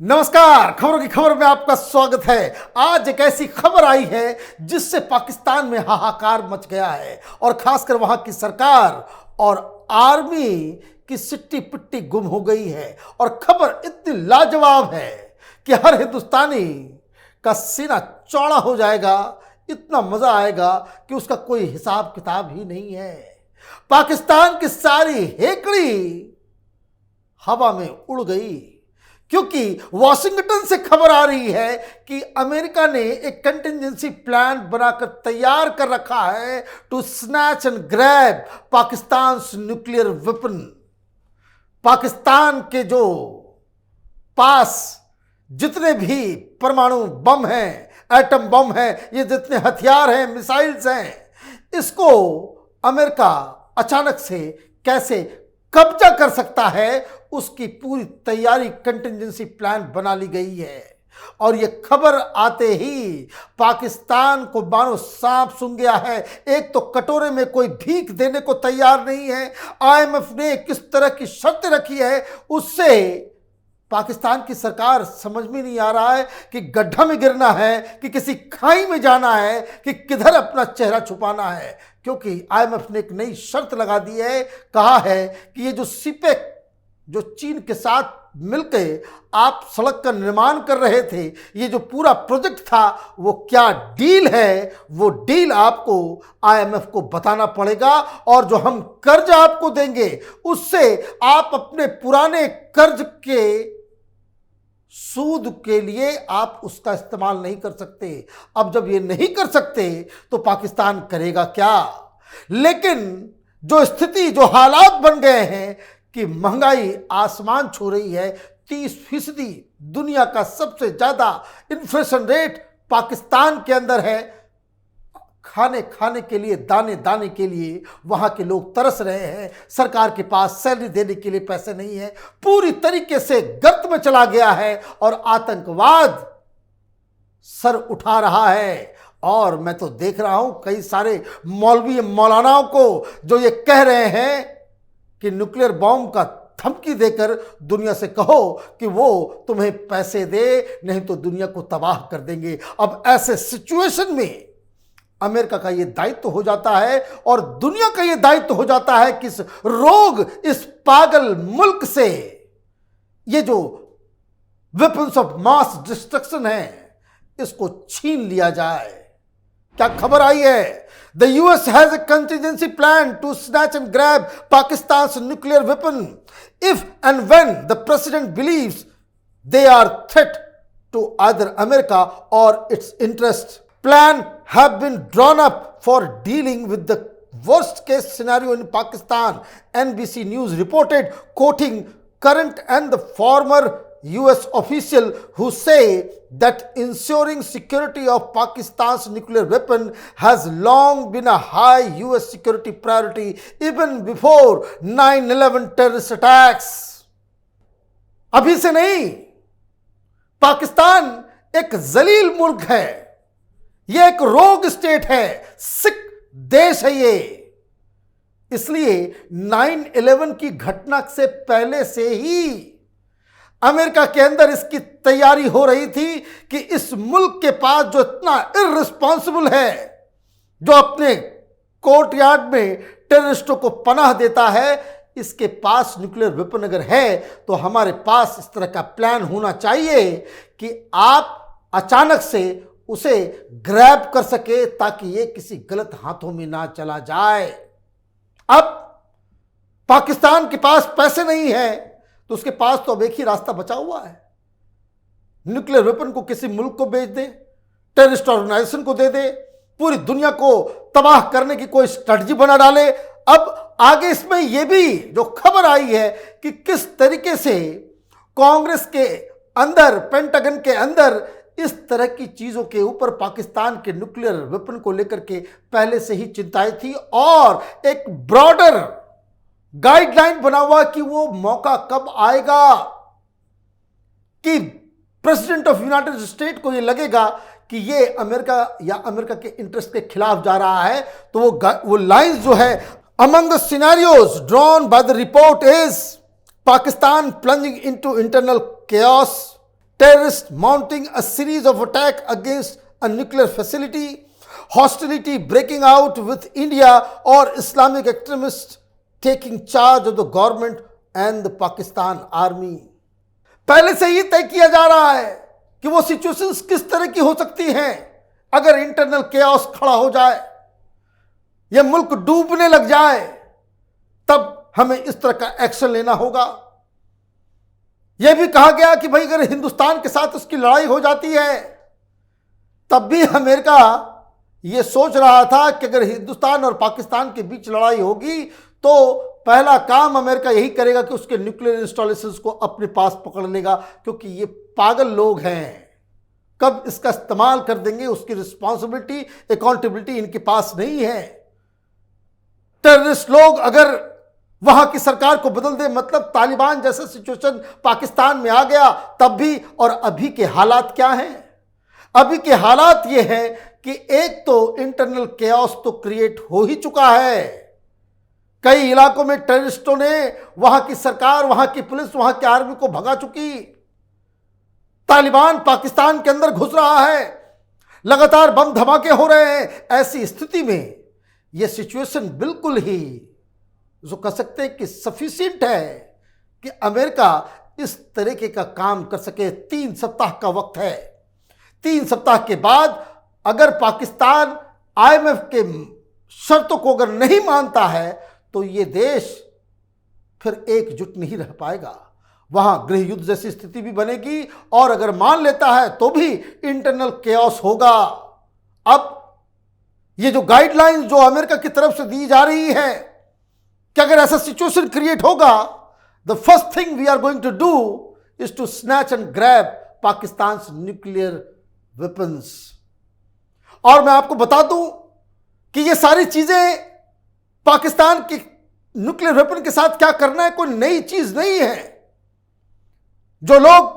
नमस्कार। खबरों की खबर में आपका स्वागत है। आज एक ऐसी खबर आई है जिससे पाकिस्तान में हाहाकार मच गया है और खासकर वहां की सरकार और आर्मी की सिट्टी पिट्टी गुम हो गई है। और खबर इतनी लाजवाब है कि हर हिंदुस्तानी का सीना चौड़ा हो जाएगा, इतना मजा आएगा कि उसका कोई हिसाब किताब ही नहीं है। पाकिस्तान की सारी हेकड़ी हवा में उड़ गई क्योंकि वॉशिंगटन से खबर आ रही है कि अमेरिका ने एक कंटिजेंसी प्लान बनाकर तैयार कर रखा है to snatch and grab Pakistan nuclear weapon. Pakistan के जो पास जितने भी परमाणु बम हैं, एटम बम हैं, ये जितने हथियार हैं, मिसाइल्स हैं, इसको अमेरिका अचानक से कैसे कब्जा कर सकता है, उसकी पूरी तैयारी कंटिजेंसी प्लान बना ली गई है। और ये खबर आते ही पाकिस्तान को मानो सांप सूंघ गया है। एक तो कटोरे में कोई भीख देने को तैयार नहीं है। आईएमएफ ने किस तरह की शर्तें रखी है उससे पाकिस्तान की सरकार समझ में नहीं आ रहा है कि गड्ढा में गिरना है कि किसी खाई में जाना है कि किधर अपना चेहरा छुपाना है। क्योंकि आईएमएफ ने एक नई शर्त लगा दी है, कहा है कि ये जो सीपेक जो चीन के साथ मिलकर आप सड़क का निर्माण कर रहे थे, ये जो पूरा प्रोजेक्ट था, वो क्या डील है, वो डील आपको आईएमएफ को बताना पड़ेगा। और जो हम कर्ज आपको देंगे उससे आप अपने पुराने कर्ज के सूद के लिए आप उसका इस्तेमाल नहीं कर सकते। अब जब ये नहीं कर सकते तो पाकिस्तान करेगा क्या? लेकिन जो स्थिति, जो हालात बन गए हैं कि महंगाई आसमान छू रही है, 30% दुनिया का सबसे ज्यादा इन्फ्लेशन रेट पाकिस्तान के अंदर है। खाने खाने के लिए, दाने दाने के लिए वहां के लोग तरस रहे हैं। सरकार के पास सैलरी देने के लिए पैसे नहीं है। पूरी तरीके से गर्त में चला गया है और आतंकवाद सर उठा रहा है। और मैं तो देख रहा हूं कई सारे मौलवी मौलानाओं को जो ये कह रहे हैं कि न्यूक्लियर बॉम्ब का धमकी देकर दुनिया से कहो कि वो तुम्हें पैसे दे, नहीं तो दुनिया को तबाह कर देंगे। अब ऐसे सिचुएशन में अमेरिका का ये दायित्व हो जाता है और दुनिया का ये दायित्व हो जाता है कि इस रोग, इस पागल मुल्क से ये जो वेपन्स ऑफ मास डिस्ट्रक्शन है, इसको छीन लिया जाए। क्या खबर आई है? The US has a contingency plan to snatch and grab Pakistan's nuclear weapon if and when the president believes they are threat to either America or its interests. Plan have been drawn up for dealing with the worst case scenario in Pakistan, NBC News reported, quoting current and the former US official who say that ensuring security of Pakistan's nuclear weapon has long been a high US security priority even before 9/11 terrorist attacks. अभी से नहीं, पाकिस्तान एक जलील मुल्क है, यह एक रोग state है, सिक देश है ये। इसलिए 9/11 की घटना से पहले से ही अमेरिका के अंदर इसकी तैयारी हो रही थी कि इस मुल्क के पास जो इतना इर्रिस्पॉन्सिबल है, जो अपने कोर्टयार्ड में टेररिस्टों को पनाह देता है, इसके पास न्यूक्लियर वेपन अगर है तो हमारे पास इस तरह का प्लान होना चाहिए कि आप अचानक से उसे ग्रैब कर सके ताकि ये किसी गलत हाथों में ना चला जाए। अब पाकिस्तान के पास पैसे नहीं है तो उसके पास तो अब एक ही रास्ता बचा हुआ है, न्यूक्लियर वेपन को किसी मुल्क को बेच दे, टेररिस्ट ऑर्गेनाइजेशन को दे दे, पूरी दुनिया को तबाह करने की कोई स्ट्रेटजी बना डाले। अब आगे इसमें यह भी जो खबर आई है कि किस तरीके से कांग्रेस के अंदर, पेंटागन के अंदर इस तरह की चीजों के ऊपर पाकिस्तान के न्यूक्लियर वेपन को लेकर के पहले से ही चिंताएं थी और एक ब्रॉडर गाइडलाइन बना हुआ कि वो मौका कब आएगा कि प्रेसिडेंट ऑफ यूनाइटेड स्टेट को ये लगेगा कि ये अमेरिका या अमेरिका के इंटरेस्ट के खिलाफ जा रहा है, तो वो लाइंस जो है, among the scenarios drawn by the report is Pakistan plunging into internal chaos, terrorists mounting a series of attacks against a nuclear facility, hostility breaking out with India, or Islamic extremists taking charge of the government and the Pakistan army. पहले से ही तय किया जा रहा है कि वो situations किस तरह की हो सकती हैं अगर इंटरनल केओस खड़ा हो जाए, यह मुल्क डूबने लग जाए, तब हमें इस तरह का एक्शन लेना होगा। यह भी कहा गया कि भाई अगर हिंदुस्तान के साथ उसकी लड़ाई हो जाती है, तब भी अमेरिका यह सोच रहा था कि अगर हिंदुस्तान और पाकिस्तान के बीच लड़ाई होगी तो पहला काम अमेरिका यही करेगा कि उसके न्यूक्लियर इंस्टॉलेशंस को अपने पास पकड़ लेगा, क्योंकि ये पागल लोग हैं। कब इसका इस्तेमाल कर देंगे उसकी रिस्पॉन्सिबिलिटी, अकाउंटेबिलिटी इनके पास नहीं है। टेररिस्ट लोग अगर वहां की सरकार को बदल दे, मतलब तालिबान जैसा सिचुएशन पाकिस्तान में आ गया, तब भी। और अभी के हालात क्या हैं? अभी के हालात ये हैं कि एक तो इंटरनल केओस तो क्रिएट हो ही चुका है। कई इलाकों में टेररिस्टों ने वहां की सरकार, वहां की पुलिस, वहां की आर्मी को भगा चुकी। तालिबान पाकिस्तान के अंदर घुस रहा है, लगातार बम धमाके हो रहे हैं। ऐसी स्थिति में यह सिचुएशन बिल्कुल ही जो कह सकते हैं कि सफिशिएंट है कि अमेरिका इस तरीके का काम कर सके। 3 सप्ताह का वक्त है। 3 सप्ताह के बाद अगर पाकिस्तान IMF के शर्तों को अगर नहीं मानता है तो ये देश फिर एकजुट नहीं रह पाएगा। वहां गृह युद्ध जैसी स्थिति भी बनेगी, और अगर मान लेता है तो भी इंटरनल केओस होगा। अब ये जो गाइडलाइंस जो अमेरिका की तरफ से दी जा रही है कि अगर ऐसा सिचुएशन क्रिएट होगा, the first thing we are going to do is to snatch and grab Pakistan nuclear weapons. और मैं आपको बता दूं कि ये सारी चीजें पाकिस्तान के न्यूक्लियर वेपन के साथ क्या करना है कोई नई चीज नहीं है। जो लोग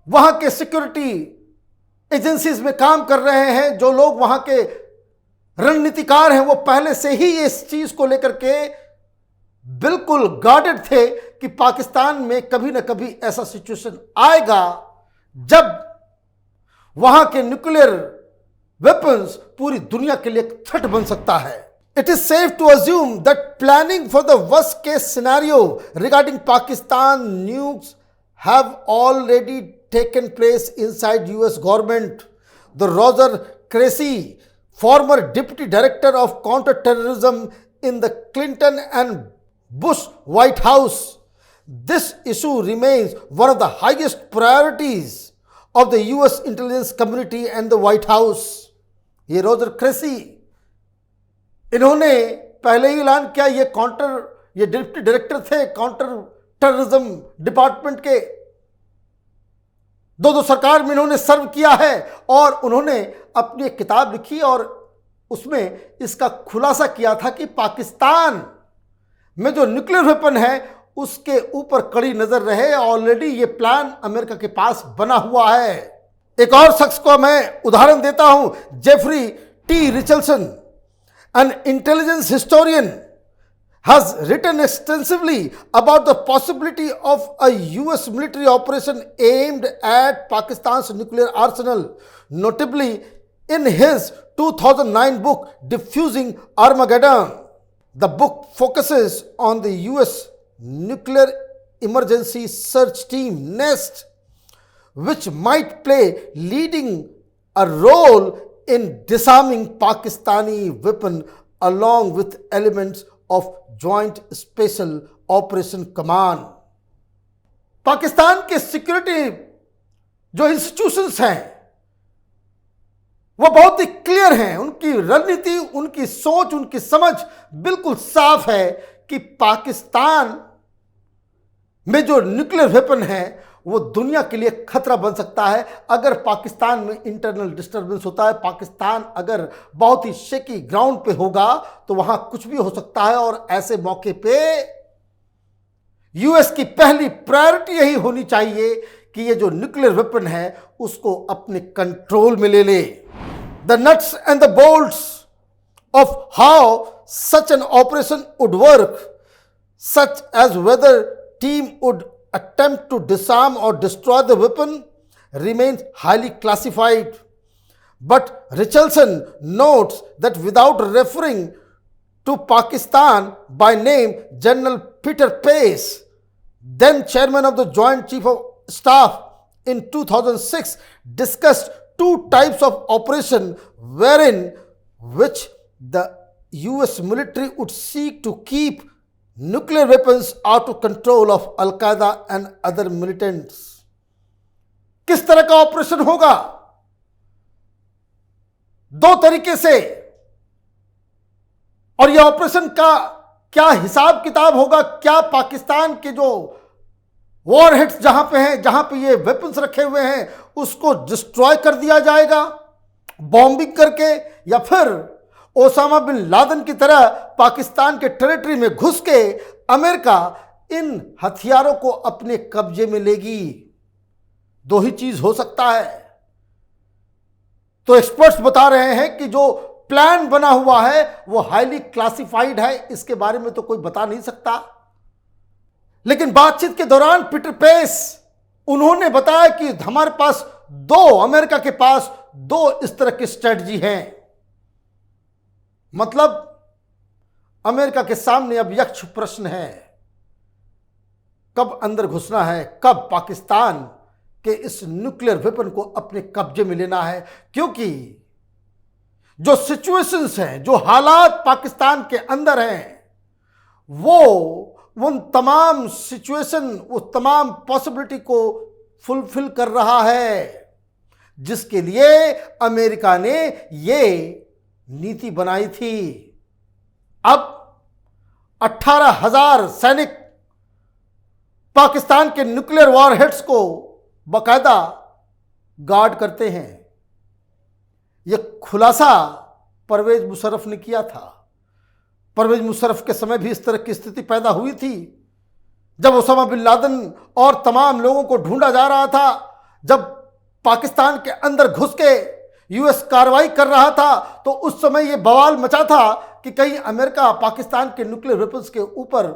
वहां के सिक्योरिटी एजेंसीज में काम कर रहे हैं, जो लोग वहां के रणनीतिकार हैं, वो पहले से ही इस चीज को लेकर के बिल्कुल गार्डेड थे कि पाकिस्तान में कभी ना कभी ऐसा सिचुएशन आएगा जब वहां के न्यूक्लियर वेपन्स पूरी दुनिया के लिए थ्रेट बन सकता है। It is safe to assume that planning for the worst case scenario regarding Pakistan nukes have already taken place inside US government. The Roger Cressy, former deputy director of counterterrorism in the Clinton and Bush White House. This issue remains one of the highest priorities of the US intelligence community and the White House. ये Roger cracy, इन्होंने पहले ही ऐलान किया, ये deputy director थे counter terrorism department के। 2 सरकार में इन्होंने सर्व किया है, और उन्होंने अपनी एक किताब लिखी और उसमें इसका खुलासा किया था कि पाकिस्तान में जो न्यूक्लियर वेपन है उसके ऊपर कड़ी नजर रहे। ऑलरेडी ये प्लान अमेरिका के पास बना हुआ है। एक और शख्स को मैं उदाहरण देता हूं, Jeffrey T Richardson, an intelligence historian, has written extensively about the possibility of a US military operation aimed at Pakistan's nuclear arsenal, notably in his 2009 book Diffusing Armageddon. The book focuses on the US Nuclear Emergency Search Team NEST, which might play leading a role in disarming Pakistani weapon along with elements of Joint Special Operation Command. Pakistan के security जो institutions हैं वो बहुत ही clear हैं। उनकी रणनीति, उनकी सोच, उनकी समझ बिल्कुल साफ है कि पाकिस्तान में जो न्यूक्लियर वेपन है वो दुनिया के लिए खतरा बन सकता है। अगर पाकिस्तान में इंटरनल डिस्टर्बेंस होता है, पाकिस्तान अगर बहुत ही शेकी ग्राउंड पे होगा तो वहां कुछ भी हो सकता है। और ऐसे मौके पे यूएस की पहली प्रायोरिटी यही होनी चाहिए कि ये जो न्यूक्लियर वेपन है उसको अपने कंट्रोल में ले ले। The nuts and the bolts of how such an operation would work, such as whether team would attempt to disarm or destroy the weapon, remains highly classified. But Richardson notes that without referring to Pakistan by name, General Peter Pace, then chairman of the Joint Chief of Staff in 2006, discussed two types of operation wherein which the US military would seek to keep nuclear weapons out of control of Al-Qaeda and other militants. किस तरह का operation होगा? दो तरीके से, और यह operation का क्या हिसाब किताब होगा? क्या पाकिस्तान के जो वॉरहेड्स जहां पे हैं, जहां पे ये वेपन्स रखे हुए हैं, उसको डिस्ट्रॉय कर दिया जाएगा बॉम्बिंग करके, या फिर ओसामा बिन लादेन की तरह पाकिस्तान के टेरिटरी में घुस के अमेरिका इन हथियारों को अपने कब्जे में लेगी? दो ही चीज हो सकता है। तो एक्सपर्ट्स बता रहे हैं कि जो प्लान बना हुआ है वो हाईली क्लासिफाइड है, इसके बारे में तो कोई बता नहीं सकता। लेकिन बातचीत के दौरान पीटर पेस उन्होंने बताया कि हमारे पास अमेरिका के पास दो इस तरह की स्ट्रेटजी हैं। मतलब अमेरिका के सामने अब यक्ष प्रश्न है, कब अंदर घुसना है, कब पाकिस्तान के इस न्यूक्लियर वेपन को अपने कब्जे में लेना है। क्योंकि जो सिचुएशंस हैं, जो हालात पाकिस्तान के अंदर हैं, वो उन तमाम सिचुएशन, उस तमाम पॉसिबिलिटी को फुलफिल कर रहा है जिसके लिए अमेरिका ने ये नीति बनाई थी। अब 18,000 सैनिक पाकिस्तान के न्यूक्लियर वॉरहेड्स को बाकायदा गार्ड करते हैं। यह खुलासा परवेज मुशर्रफ ने किया था। परवेज मुशर्रफ के समय भी इस तरह की स्थिति पैदा हुई थी, जब ओसामा बिन लादेन और तमाम लोगों को ढूंढा जा रहा था, जब पाकिस्तान के अंदर घुस के यूएस कार्रवाई कर रहा था, तो उस समय यह बवाल मचा था कि कहीं अमेरिका पाकिस्तान के न्यूक्लियर वेपन्स के ऊपर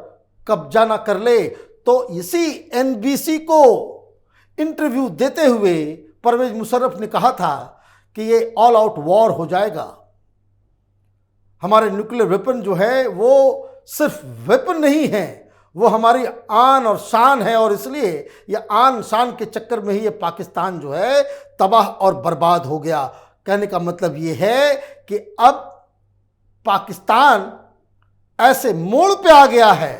कब्जा ना कर ले। तो इसी एनबीसी को इंटरव्यू देते हुए परवेज मुशर्रफ ने कहा था कि ये ऑल आउट वॉर हो जाएगा। हमारे न्यूक्लियर वेपन जो है वो सिर्फ वेपन नहीं है, वो हमारी आन और शान है, और इसलिए ये आन शान के चक्कर में ही ये पाकिस्तान जो है तबाह और बर्बाद हो गया। कहने का मतलब ये है कि अब पाकिस्तान ऐसे मोड़ पे आ गया है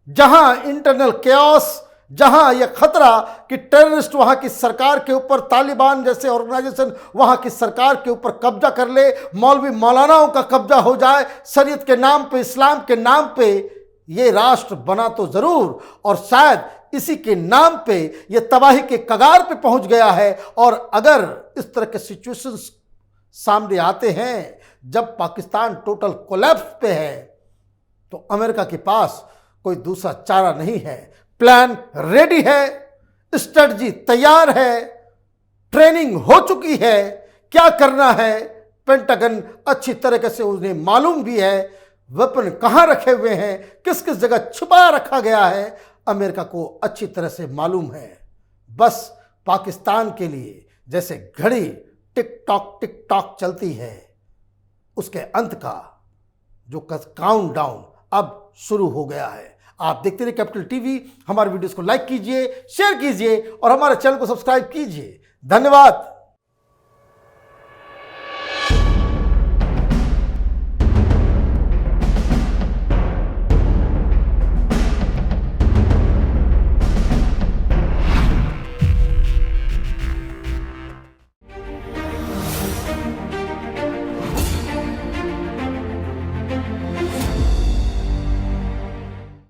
जहां इंटरनल केओस, जहां यह खतरा कि टेररिस्ट वहां की सरकार के ऊपर, तालिबान जैसे ऑर्गेनाइजेशन वहां की सरकार के ऊपर कब्जा कर ले, मौलवी मौलानाओं का कब्जा हो जाए, शरीयत के नाम पे, इस्लाम के नाम पे ये राष्ट्र बना तो जरूर, और शायद इसी के नाम पे ये तबाही के कगार पे पहुंच गया है। और अगर इस तरह के सिचुएशंस सामने आते हैं जब पाकिस्तान टोटल कोलैप्स पे है, तो अमेरिका के पास कोई दूसरा चारा नहीं है। प्लान रेडी है, स्ट्रेटजी तैयार है, ट्रेनिंग हो चुकी है, क्या करना है पेंटागन अच्छी तरीके से उन्हें मालूम भी है, वेपन कहां रखे हुए हैं, किस किस जगह छुपाया रखा गया है, अमेरिका को अच्छी तरह से मालूम है। बस पाकिस्तान के लिए जैसे घड़ी टिक टॉक चलती है, उसके अंत का जो काउंटडाउन अब शुरू हो गया है। आप देखते रहिए कैपिटल टीवी। हमारे वीडियोस को लाइक कीजिए, शेयर कीजिए और हमारे चैनल को सब्सक्राइब कीजिए। धन्यवाद।